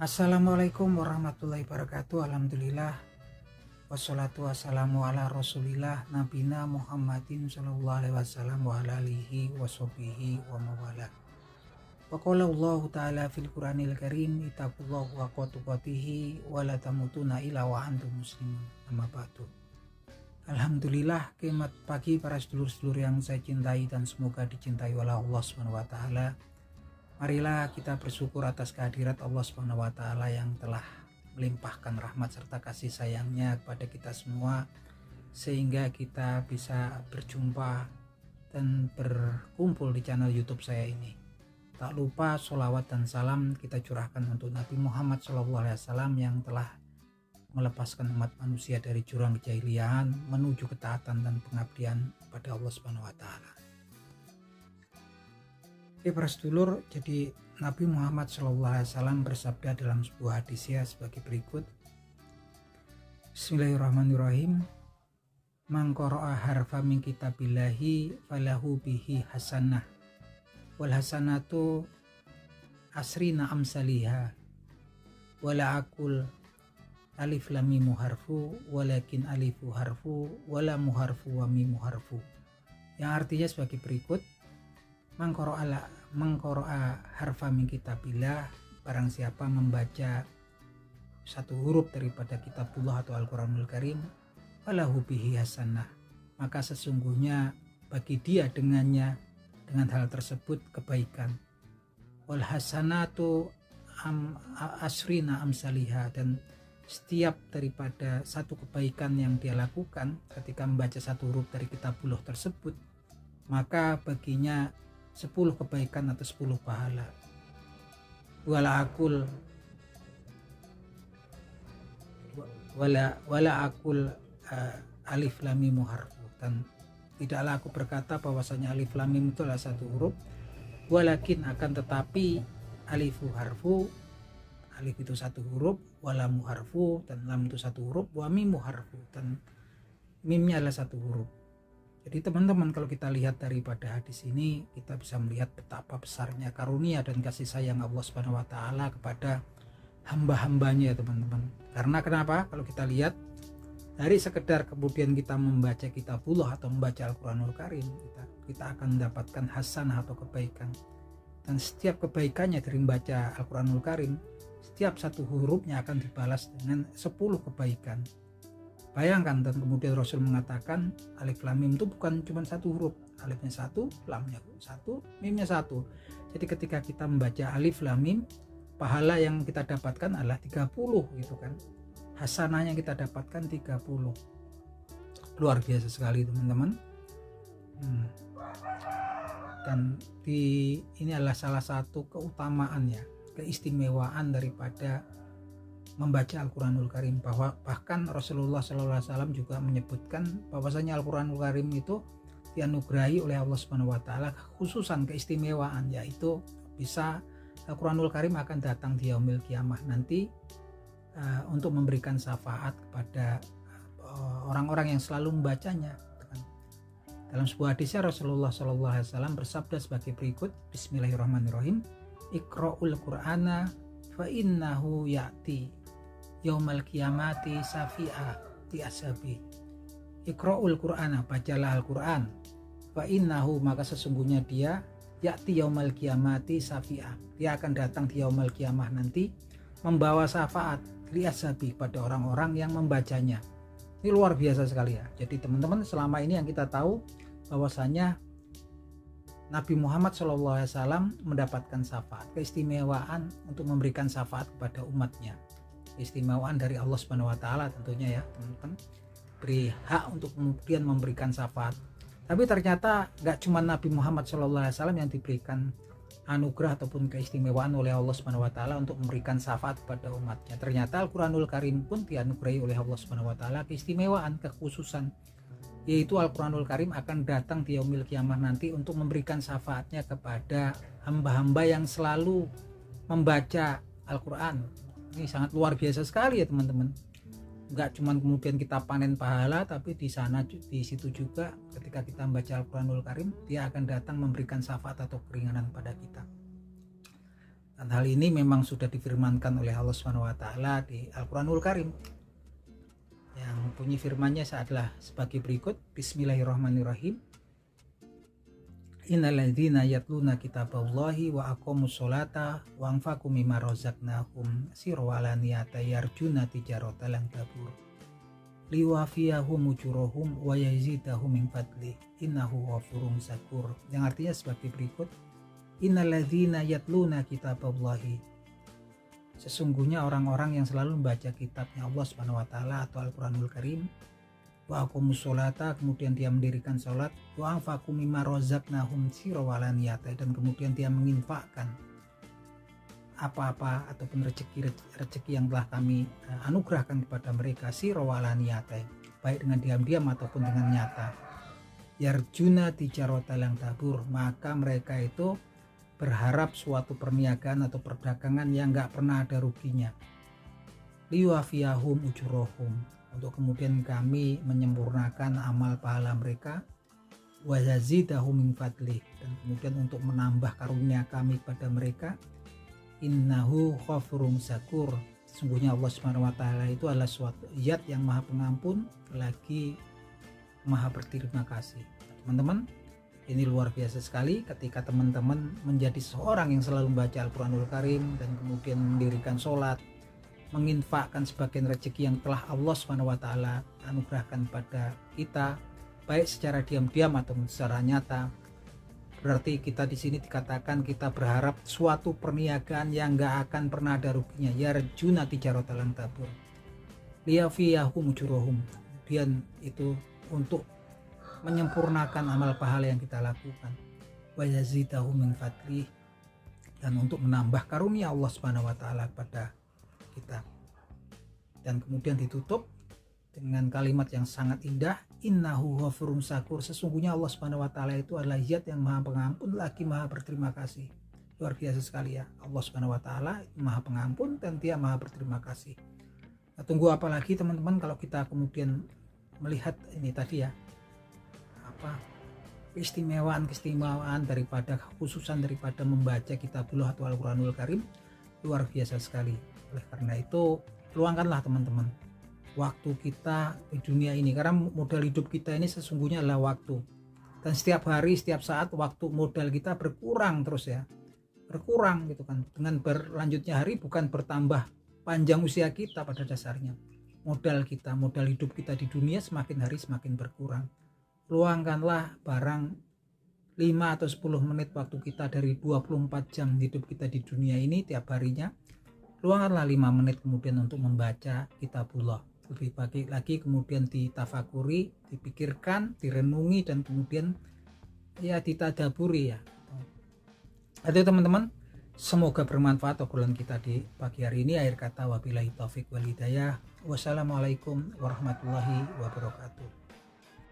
Assalamualaikum warahmatullahi wabarakatuh. Alhamdulillah wassalatu wassalamu ala rasulillah nabina Muhammadin sallallahu alaihi wasallam wa ala alihi wa sahbihi wa mawala. Wa qala Allah ta'ala fil Qur'anil Karim ittaqullaha haqqa tuqatih wa la tamutunna illa wa antum muslimun. Amma ba'du. Alhamdulillah, selamat pagi para sedulur-sedulur yang saya cintai dan semoga dicintai oleh Allah Subhanahu wa taala. Marilah kita bersyukur atas kehadirat Allah Subhanahu wa taala yang telah melimpahkan rahmat serta kasih sayangnya kepada kita semua sehingga kita bisa berjumpa dan berkumpul di channel YouTube saya ini. Tak lupa sholawat dan salam kita curahkan untuk Nabi Muhammad SAW yang telah melepaskan umat manusia dari jurang kejahilian menuju ketaatan dan pengabdian pada Allah Subhanahu wa taala. Oke para sedulur, jadi Nabi Muhammad SAW bersabda dalam sebuah hadisnya sebagai berikut. Bismillahirrahmanirrahim. Man qara'a harfa min kitabillahi falahu bihi hasanah wal hasanatu asrina amsaliha wala akul alif lam mim harfu walakin alifu harfu wala muharfu wa mim harfu. Yang artinya sebagai berikut. Mengqara'a harfa min kitabillah, barang siapa membaca satu huruf daripada kitabullah atau Al-Quranul Karim, falahu bihi hasanah, maka sesungguhnya bagi dia dengan hal tersebut kebaikan. Wal hasanatu asrina amsaliha, dan setiap daripada satu kebaikan yang dia lakukan ketika membaca satu huruf dari kitabullah tersebut, maka baginya 10 kebaikan atau 10 pahala. Wala akul alif lam mim harfu, dan tidaklah aku berkata bahwasanya alif lam mim itu adalah satu huruf, walakin akan tetapi alifu harfu, alif itu satu huruf, walamu harfu, dan lam itu satu huruf, wa mimu harfu, dan mimnya adalah satu huruf. Jadi teman-teman, kalau kita lihat daripada hadis ini, kita bisa melihat betapa besarnya karunia dan kasih sayang Allah Subhanahu wa taala kepada hamba-hambanya ya teman-teman. Karena kenapa? Kalau kita lihat dari sekedar kemudian kita membaca kitabullah atau membaca Al-Quranul Karim, kita akan mendapatkan hasanah atau kebaikan. Dan setiap kebaikannya dari membaca Al-Quranul Karim, setiap satu hurufnya akan dibalas dengan 10 kebaikan. Bayangkan, dan kemudian Rasul mengatakan alif lam mim itu bukan cuma satu huruf, alifnya satu, lamnya satu, mimnya satu. Jadi ketika kita membaca alif lam mim, pahala yang kita dapatkan adalah 30 gitu kan. Hasanahnya kita dapatkan 30. Luar biasa sekali teman-teman. Dan ini adalah salah satu keutamaan ya, keistimewaan daripada membaca Al-Quranul Karim, bahwa bahkan Rasulullah SAW juga menyebutkan bahwasanya Al-Quranul Karim itu dianugerahi oleh Allah Subhanahu wa taala khususan keistimewaan, yaitu bisa Al-Quranul Karim akan datang di yaumil kiamah nanti untuk memberikan syafaat kepada orang-orang yang selalu membacanya. Dalam sebuah hadisnya Rasulullah SAW bersabda sebagai berikut. Bismillahirrahmanirrahim. Iqra'ul Qur'ana fa innahu ya'ti yaumal qiyamati safi'a ti ashabi. Iqra'ul Qur'ana, bacalah Al-Quran. Fa innahu, maka sesungguhnya dia ya'ti yaumal qiyamati safi'a, dia akan datang di yaumal qiyamah nanti membawa syafaat li ashabi, pada orang-orang yang membacanya. Ini luar biasa sekali ya. Jadi teman-teman, selama ini yang kita tahu bahwasanya Nabi Muhammad SAW mendapatkan syafaat, keistimewaan untuk memberikan syafaat kepada umatnya. Keistimewaan dari Allah Subhanahu wa taala tentunya ya teman-teman, beri hak untuk kemudian memberikan syafaat. Tapi ternyata gak cuma Nabi Muhammad SAW yang diberikan anugerah ataupun keistimewaan oleh Allah Subhanahu wa taala untuk memberikan syafaat kepada umatnya. Ternyata Al-Quranul Karim pun dianugerahi oleh Allah Subhanahu wa taala keistimewaan, kekhususan, yaitu Al-Quranul Karim akan datang di yaumil kiamah nanti untuk memberikan syafaatnya kepada hamba-hamba yang selalu membaca Al-Quran. Ini sangat luar biasa sekali ya teman-teman. Enggak cuma kemudian kita panen pahala, tapi di situ juga ketika kita membaca Al-Quranul Karim, dia akan datang memberikan syafaat atau keringanan pada kita. Dan hal ini memang sudah difirmankan oleh Allah Subhanahu wa taala di Al-Qur'anul Karim. Yang bunyi firman-Nya adalah sebagai berikut. Bismillahirrahmanirrahim. Innalladzina yatluna kitaballahi wa aqamus sholata wa anfaqu mimma razaqnahum sirran wa alaniyatan yarjuna tijaratan lan tabur liwafiyahum ujurahum wa yazidahum min fadlih innahu ghafurun syakur. Yang artinya sebagai berikut. Innalladzina yatluna kitaballahi, sesungguhnya orang-orang yang selalu membaca kitabnya Allah Subhanahu wa taala atau Al-Qur'anul Karim, wa aqamus sholata, kemudian dia mendirikan salat, wa anfaqu mimma razaqnahum sirran wa alaniyatan, dan kemudian dia menginfakkan apa-apa ataupun rezeki yang telah kami anugerahkan kepada mereka sirran wa alaniyatan, baik dengan diam-diam ataupun dengan nyata. Yarjuna tijaratan lan tabur, maka mereka itu berharap suatu perniagaan atau perdagangan yang nggak pernah ada ruginya. Liwafiyahum ujurahum, untuk kemudian kami menyempurnakan amal pahala mereka. Wa yazidahum min fadlih, dan kemudian untuk menambah karunia kami pada mereka. Innahu ghafurun syakur, sesungguhnya Allah Subhanahu wa taala itu adalah suatu zat yang maha pengampun lagi maha berterima kasih. Teman-teman, ini luar biasa sekali ketika teman-teman menjadi seorang yang selalu membaca Al-Qur'anul Karim dan kemudian mendirikan sholat, menginfakkan sebagian rezeki yang telah Allah Subhanahu wa taala anugerahkan pada kita, baik secara diam-diam ataupun secara nyata. Berarti kita di sini dikatakan kita berharap suatu perniagaan yang enggak akan pernah ada ruginya. Yarjuna tijaratan lan tabur liyafiyahum ujurahum, kemudian itu untuk menyempurnakan amal pahala yang kita lakukan. Wa yazidahum min fadlih, dan untuk menambah karunia Allah Subhanahu wa taala kepada kita. Dan kemudian ditutup dengan kalimat yang sangat indah, innahu ghafurun syakur, sesungguhnya Allah Subhanahu wa taala itu adalah zat yang maha pengampun lagi maha berterima kasih. Luar biasa sekali ya, Allah Subhanahu wa taala maha pengampun dan dia maha berterima kasih. Nah, tunggu apa lagi teman-teman kalau kita kemudian melihat ini tadi ya, keistimewaan daripada khususan daripada membaca kitabullah atau Al-Qur'anul Karim, luar biasa sekali. Oleh karena itu luangkanlah teman-teman waktu kita di dunia ini, karena modal hidup kita ini sesungguhnya adalah waktu, dan setiap hari setiap saat waktu modal kita berkurang terus ya, berkurang gitu kan. Dengan berlanjutnya hari bukan bertambah panjang usia kita, pada dasarnya modal kita, modal hidup kita di dunia semakin hari semakin berkurang. Luangkanlah barang 5 atau 10 menit waktu kita dari 24 jam hidup kita di dunia ini tiap harinya. Luangkanlah 5 menit kemudian untuk membaca kitabullah. Lebih baik lagi kemudian ditafakuri, dipikirkan, direnungi, dan kemudian ya ditadaburi ya. Itu teman-teman, semoga bermanfaat obrolan kita di pagi hari ini. Akhir kata wabillahi taufik wal hidayah. Wassalamualaikum warahmatullahi wabarakatuh.